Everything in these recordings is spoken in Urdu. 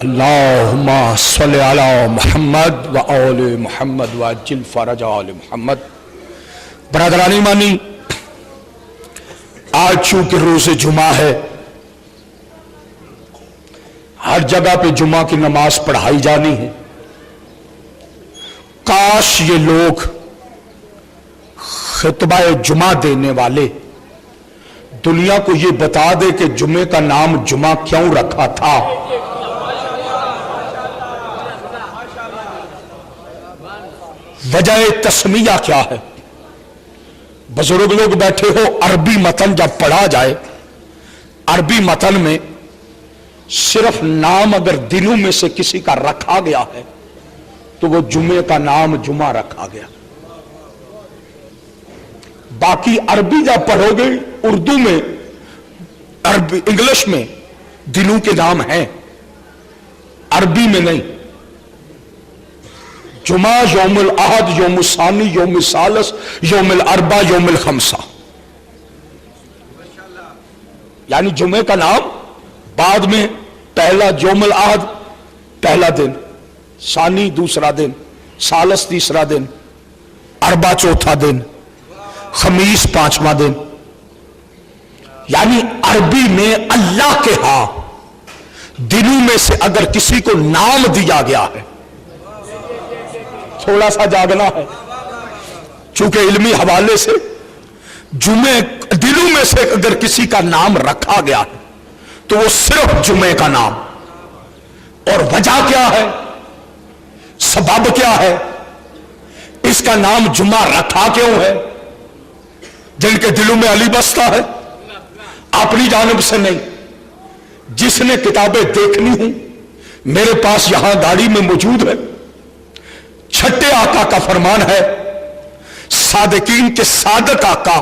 اللہم صلی علی محمد و آل محمد و عجل فرج آل محمد۔ برادران ایمانی، آج چونکہ روز جمعہ ہے، ہر جگہ پہ جمعہ کی نماز پڑھائی جانی ہے۔ کاش یہ لوگ خطبہ جمعہ دینے والے دنیا کو یہ بتا دے کہ جمعے کا نام جمعہ کیوں رکھا تھا۔ وجہ تسمیہ کیا ہے؟ بزرگ لوگ بیٹھے ہو، عربی متن جب پڑھا جائے، عربی متن میں صرف نام اگر دنوں میں سے کسی کا رکھا گیا ہے تو وہ جمعے کا نام جمعہ رکھا گیا۔ باقی عربی جب پڑھو گے، اردو میں، عربی انگلش میں دنوں کے نام ہیں، عربی میں نہیں۔ جمعہ، یوم الاحد، یوم الثانی، یوم الثالث، یوم الاربعاء، یوم الخمسہ، یعنی جمعے کا نام بعد میں پہلا یوم الاحد پہلا دن، ثانی دوسرا دن، ثالث تیسرا دن، اربع چوتھا دن، خمیس پانچواں دن۔ یعنی عربی میں اللہ کے ہاں دنوں میں سے اگر کسی کو نام دیا گیا ہے، تھوڑا سا جاگنا ہے، چونکہ علمی حوالے سے جمعے دنوں میں سے اگر کسی کا نام رکھا گیا ہے تو وہ صرف جمعے کا نام۔ اور وجہ کیا ہے، سبب کیا ہے، اس کا نام جمعہ رکھا کیوں ہے؟ جن کے دلوں میں علی بستا ہے، اپنی جانب سے نہیں۔ جس نے کتابیں دیکھنی ہوں، میرے پاس یہاں گاڑی میں موجود ہے، چھٹے آقا کا فرمان ہے، صادقین کے صادق آقا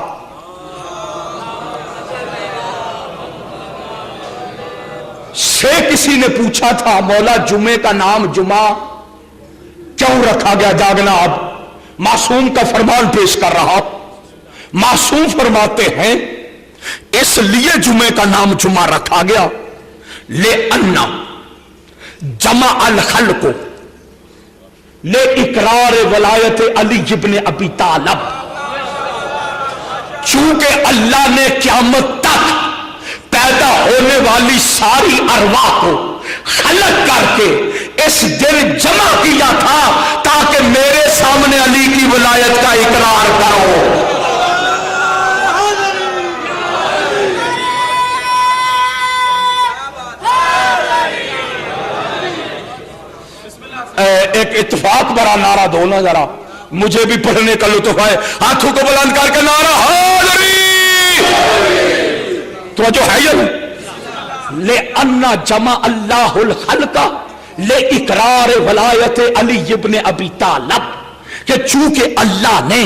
سے کسی نے پوچھا تھا، مولا جمعے کا نام جمعہ کیوں رکھا گیا؟ جاگنا اب معصوم کا فرمان پیش کر رہا۔ معصوم فرماتے ہیں اس لیے جمعے کا نام جمعہ رکھا گیا، لِأَنَّ جمع الخلق لِإِقرار ولایت علی ابن ابی طالب۔ چونکہ اللہ نے قیامت تک پیدا ہونے والی ساری ارواح کو خلق کر کے اس دن جمع کیا تھا تاکہ میرے سامنے علی کی ولایت کا اقرار کرو۔ ایک اتفاق برا نعرہ دو نا ذرا، مجھے بھی پڑھنے کا لطف ہے۔ ہاتھوں کو بلند کر کے نعرہ حاضری، تو جو ہے یہ لِأَنَّ جمع اللہ الخلق لِإِقرار ولایت علی ابن ابی طالب، کہ چونکہ اللہ نے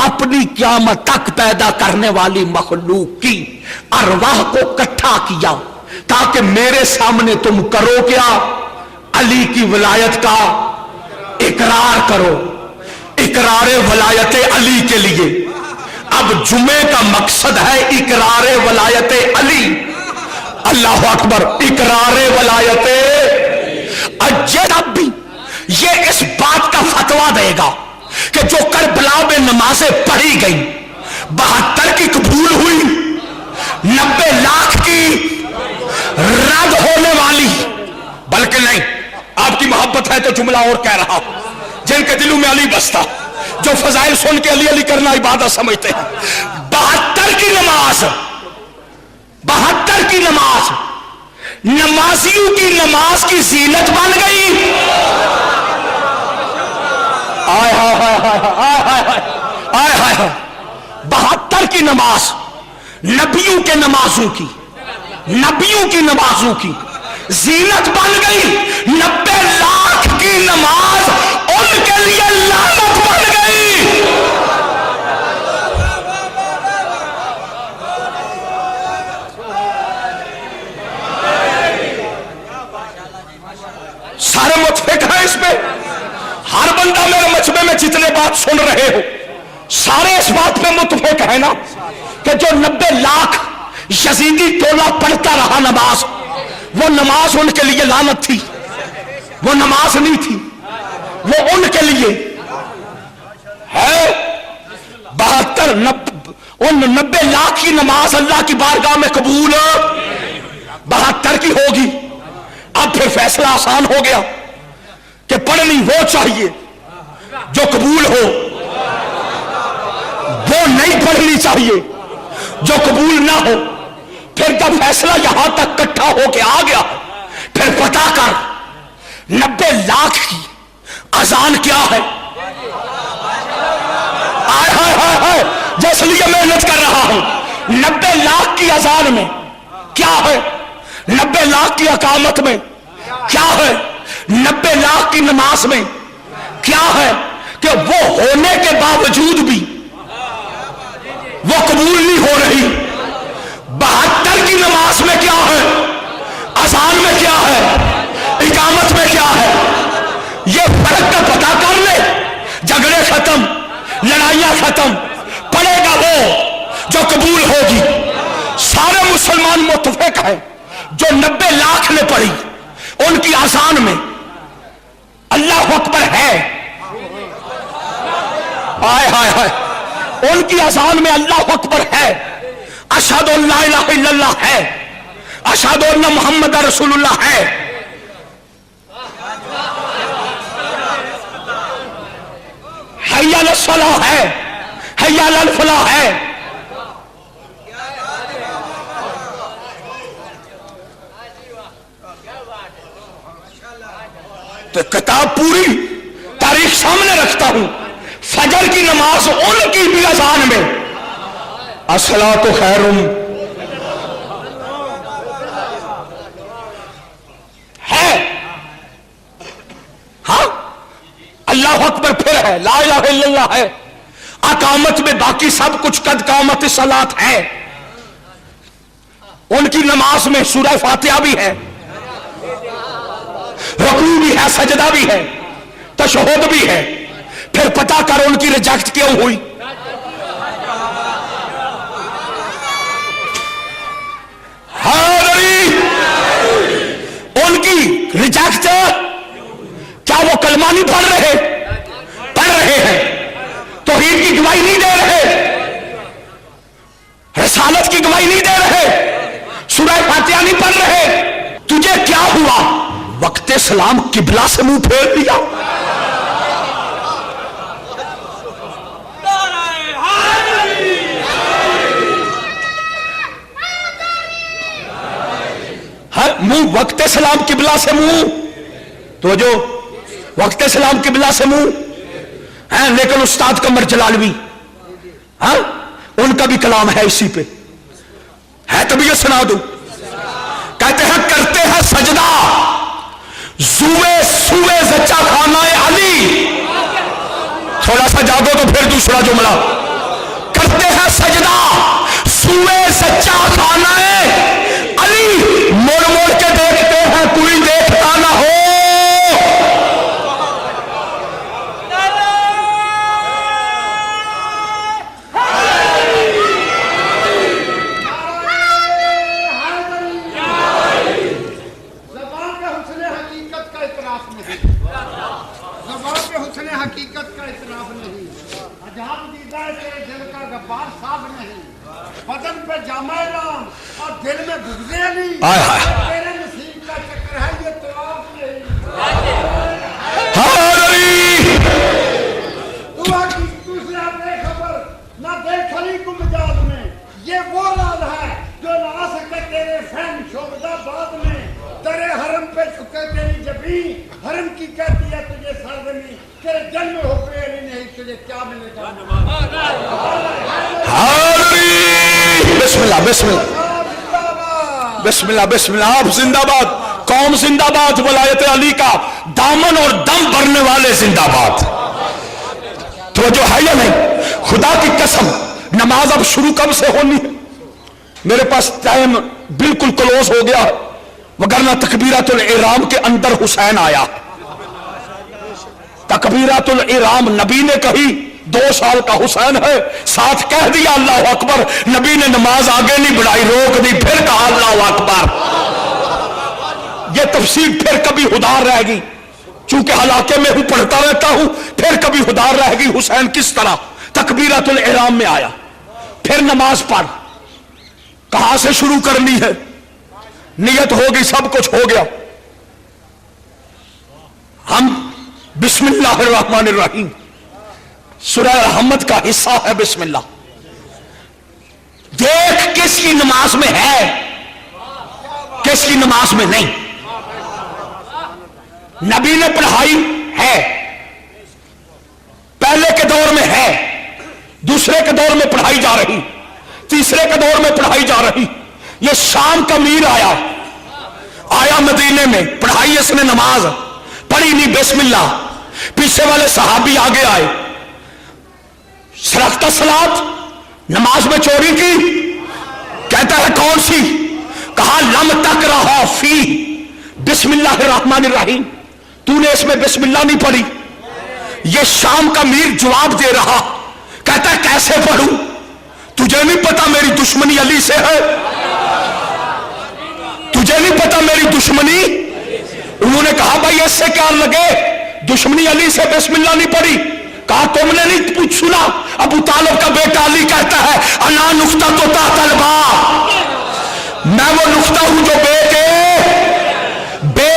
اپنی قیامت تک پیدا کرنے والی مخلوق کی ارواح کو اکٹھا کیا تاکہ میرے سامنے تم کرو کیا؟ علی کی ولایت کا اقرار کرو، اقرار ولایت علی کے لیے۔ اب جمعے کا مقصد ہے اقرار ولایت علی۔ اللہ اکبر، اقرار ولایت۔ جب بھی یہ اس بات کا فتویٰ دے گا کہ جو کربلا میں نمازیں پڑھی گئی 72 کی قبول ہوئی، 90 لاکھ کی رد ہونے والی، بلکہ نہیں، آپ کی محبت ہے تو جملہ اور کہہ رہا ہوں، جن کے دلوں میں علی بستا، جو فضائل سن کے علی علی کرنا عبادت سمجھتے ہیں، 72 کی نماز، 72 کی نماز نمازیوں کی نماز کی زینت بن گئی۔ آئے ہائے ہائے، 72 کی نماز نبیوں کے نمازوں کی، نبیوں کی نمازوں کی زینت بن گئی۔ 90 لاکھ کی نماز ان کے لیے لعنت بن گئی۔ سارے متفق ہیں اس میں؟ ہر بندہ میرے مجمع میں جتنے بات سن رہے ہو سارے اس بات پہ متفق ہے نا کہ جو 90 لاکھ یزیدی ٹولہ پڑھتا رہا نماز، وہ نماز ان کے لیے لعنت تھی۔ وہ نماز نہیں تھی، وہ ان کے لیے ہے 90 لاکھ کی نماز اللہ کی بارگاہ میں قبول 72 کی ہوگی۔ اب پھر فیصلہ آسان ہو گیا کہ پڑھنی وہ چاہیے جو قبول ہو، وہ نہیں پڑھنی چاہیے جو قبول نہ ہو۔ پھر جب فیصلہ یہاں تک اکٹھا ہو کے آ گیا، پھر پتا کر 90 لاکھ کی اذان کیا ہے؟ آئے ہائے ہائے ہائے، جس لیے محنت کر رہا ہوں، 90 لاکھ کی اذان میں کیا ہے؟ 90 لاکھ کی اقامت میں کیا ہے؟ 90 لاکھ کی نماز میں کیا ہے کہ وہ ہونے کے باوجود بھی وہ قبول نہیں ہو رہی؟ 72 کی نماز میں کیا ہے؟ اذان میں کیا ہے؟ اقامت میں کیا ہے؟ یہ فرق کا پتہ کر لے، جھگڑے ختم، لڑائیاں ختم، پڑے گا وہ جو قبول ہوگی۔ سارے مسلمان متفق ہیں، جو 90 لاکھ نے پڑھی ان کی اذان میں اللہ اکبر ہے، آئے ہائے ہائے، ان کی اذان میں اللہ اکبر ہے، اشہد ان لا الہ الا اللہ ہے، اشہد ان محمد رسول اللہ ہے۔ حی علی الصلاح ہے، حی علی الفلاح ہے۔ تو کتاب پوری تاریخ سامنے رکھتا ہوں، فجر کی نماز ان کی بھی اذان میں الصلاۃ خیر ہے، ہاں اللہ اکبر پھر ہے، لا الہ الا اللہ ہے، اقامت میں باقی سب کچھ قد قامت الصلاۃ ہے۔ ان کی نماز میں سورہ فاتحہ بھی ہے، رکوع بھی ہے، سجدہ بھی ہے، تشہد بھی ہے۔ پھر پتا کر ان کی ریجیکٹ کیوں ہوئی؟ ان کی ریجیکٹ کیا وہ کلمہ نہیں پڑھ رہے؟ پڑھ رہے ہیں، توحید کی گواہی نہیں دے رہے، رسالت کی گواہی نہیں دے رہے، سورہ فاتحہ نہیں پڑھ رہے، تجھے کیا ہوا؟ وقت سلام قبلہ سے منہ پھیر دیا۔ منہ وقت سلام قبلہ سے منہ، تو جو وقت سلام قبلہ سے منہ ہیں، لیکن استاد قمر جلالوی ہاں ان کا بھی کلام ہے اسی پہ ہے، تب یہ سنا دوں، کہتے ہیں کرتے ہیں سجدہ سوئے زچا خانہ علی۔ تھوڑا سا جاگو تو پھر دوسرا جملہ، کرتے ہیں سجدہ سوئے زچا خانہ علی، موڑ موڑ کے دیکھتے ہیں کوئی دیکھتا نہ ہو۔ بدن پہ جامع رام اور دل میں بغض علی، تیرے نصیب کا چکر ہے یہ طواف نہیں۔ دوسرا بے خبر نہ دیکھ علی کو مجاز میں، یہ وہ لال ہے جو لا سکے تیرے فہم شعبدہ باد میں، تیرے حرم پہ چھکے تیری جبیں، حرم کی کہتی ہے تجھے سرزمین، تیرے جنم ہو پہ علی نہیں، تجھے کیا ملے گا؟ بسم اللہ بسم اللہ بسم اللہ بسم اللہ، آپ زندہ باد، قوم زندہ باد، ولایت علی کا دامن اور دم بھرنے والے زندہ باد۔ تو جو ہے یا نہیں، خدا کی قسم نماز اب شروع کب سے ہونی ہے؟ میرے پاس ٹائم بالکل کلوز ہو گیا، وگرنہ تکبیرۃ الاحرام کے اندر حسین آیا۔ تکبیرۃ الاحرام نبی نے کہی، 2 سال کا حسین ہے، ساتھ کہہ دیا اللہ اکبر، نبی نے نماز آگے نہیں بڑھائی، روک دی، پھر کہا اللہ اکبر۔ یہ تفسیر پھر کبھی ادھار رہے گی، چونکہ علاقے میں ہوں پڑھتا رہتا ہوں. پھر کبھی خدار رہ گئی حسین کس طرح تکبیرۃ الاحرام میں آیا, پھر نماز پڑھ, کہاں سے شروع کرنی ہے, نیت ہو گئی, سب کچھ ہو گیا. ہم بسم اللہ الرحمن الرحیم سورہ رحمت کا حصہ ہے بسم اللہ. دیکھ کس کی نماز میں ہے, کس کی نماز میں نہیں. نبی نے پڑھائی ہے, پہلے کے دور میں ہے, دوسرے کے دور میں پڑھائی جا رہی, تیسرے کے دور میں پڑھائی جا رہی. یہ شام کا میر آیا مدینے میں, پڑھائی اس نے نماز, پڑھی نہیں بسم اللہ. پیچھے والے صحابی آگے آئے, سرقت الصلاۃ, نماز میں چوری کی. کہتا ہے کون سی؟ کہا لم تک رہا فی بسم اللہ الرحمن الرحیم, تو نے اس میں بسم اللہ نہیں پڑھی. یہ شام کا میر جواب دے رہا, کہتا ہے کیسے پڑھوں, تجھے نہیں پتا میری دشمنی علی سے ہے, تجھے نہیں پتا میری دشمنی. انہوں نے کہا بھائی اس سے کیا لگے, دشمنی علی سے بسم اللہ نہیں پڑھی. کہا تم نے نہیں پوچھ سنا, ابو طالب کا بیٹا علی کہتا ہے انا نقطہ تو تحت الباب, میں وہ نقطہ ہوں جو بے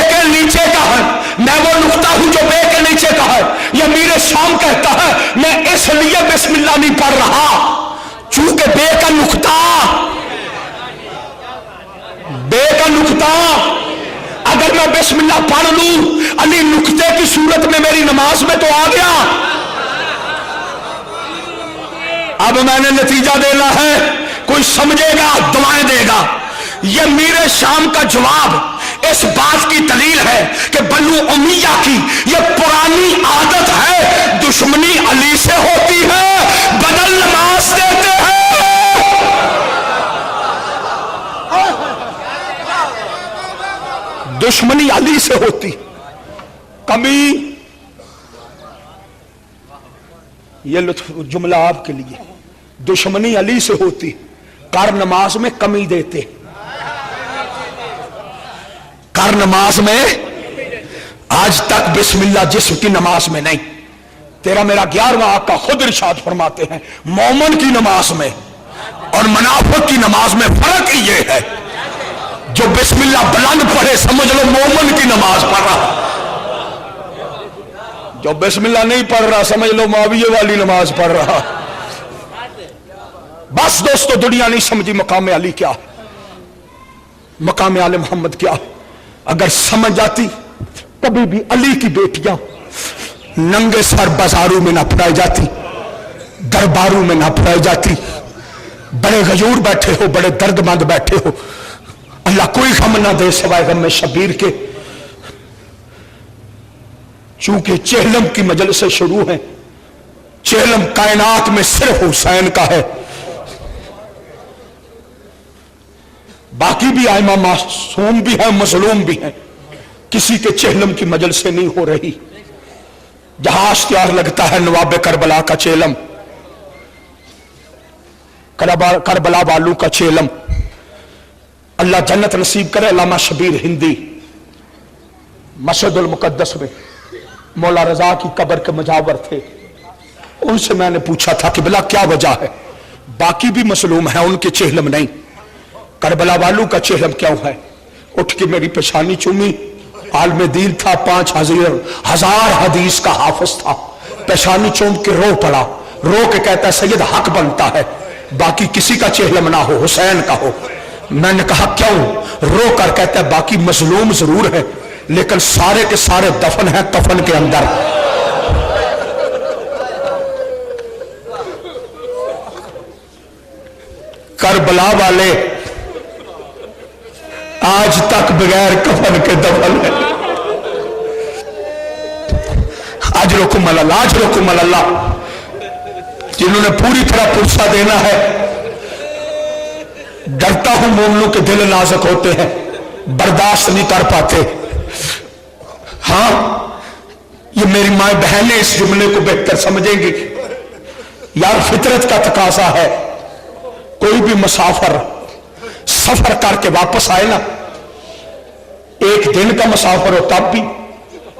کے نیچے کا ہے, میں وہ نقطہ ہوں جو بے کے نیچے کا ہے. یہ میر شام کہتا ہے میں اس لیے بسم اللہ نہیں پڑھ رہا چونکہ بے کا نقطہ اگر میں بسم اللہ پڑھ لوں علی نقطے کی صورت میں میری نماز میں تو آ گیا. اب میں نے نتیجہ دینا ہے, کوئی سمجھے گا دعائیں دے گا. یہ میر شام کا جواب اس بات کی دلیل ہے کہ بنو امیہ کی یہ پرانی عادت ہے, دشمنی علی سے ہوتی ہے, بدل نماز دیتے ہیں. دشمنی علی سے ہوتی. کمی یہ لطف جملہ آپ کے لیے, دشمنی علی سے ہوتی, کر نماز میں کمی دیتے, کر نماز میں. آج تک بسم اللہ جسم کی نماز میں نہیں. تیرا میرا 11واں آقا خود ارشاد فرماتے ہیں مومن کی نماز میں اور منافق کی نماز میں فرق ہی یہ ہے, جو بسم اللہ بلند پڑھے سمجھ لو مومن کی نماز پڑھ رہا, جو بسم اللہ نہیں پڑھ رہا سمجھ لو معاویہ والی نماز پڑھ رہا. بس دوستو دنیا نہیں سمجھی مقام علی کیا ہے, مقام آل محمد کیا ہے. اگر سمجھ جاتی کبھی بھی علی کی بیٹیاں ننگے سر بازاروں میں نہ پھرائی جاتی, درباروں میں نہ پھرائی جاتی. بڑے غیور بیٹھے ہو, بڑے درد مند بیٹھے ہو, اللہ کوئی غم نہ دے سوائے غم شبیر کے. چونکہ چہلم کی مجلسیں شروع ہیں, چہلم کائنات میں صرف حسین کا ہے, باقی بھی ائمہ معصوم بھی ہیں, مظلوم بھی ہیں, کسی کے چہلم کی مجلسیں نہیں ہو رہی. جہاں اشتہار لگتا ہے نواب کربلا کا چہلم, کربلا والوں کا چہلم. اللہ جنت نصیب کرے. علامہ شبیر ہندی مسجد المقدس میں مولا رضا کی قبر کے مجاور تھے, ان سے میں نے پوچھا تھا کہ بلا کیا وجہ ہے, باقی بھی مظلوم ہیں ان کے چہلم نہیں, کربلا والوں کا چہلم کیوں ہے. اٹھ کے میری پیشانی چومی, عالم دین تھا, 5000 حدیث کا حافظ تھا, پیشانی چوم کے رو پڑا, رو کے کہتا ہے سید حق بنتا ہے باقی کسی کا چہلم نہ ہو, حسین کا ہو. میں نے کہا کیوں؟ رو کر کہتا ہے باقی مظلوم ضرور ہے لیکن سارے کے سارے دفن ہیں کفن کے اندر. کربلا والے آج تک بغیر کفن کے دفن ہیں. اجرکم اللہ, اجرکم اللہ. جنہوں نے پوری طرح پرسہ دینا ہے, ڈرتا ہوں مومنوں کے دل نازک ہوتے ہیں, برداشت نہیں کر پاتے. ہاں یہ میری مائیں بہنیں اس جملے کو بہتر سمجھیں گی. یار فطرت کا تقاضا ہے, کوئی بھی مسافر سفر کر کے واپس آئے نا, ایک دن کا مسافر ہو تب بھی,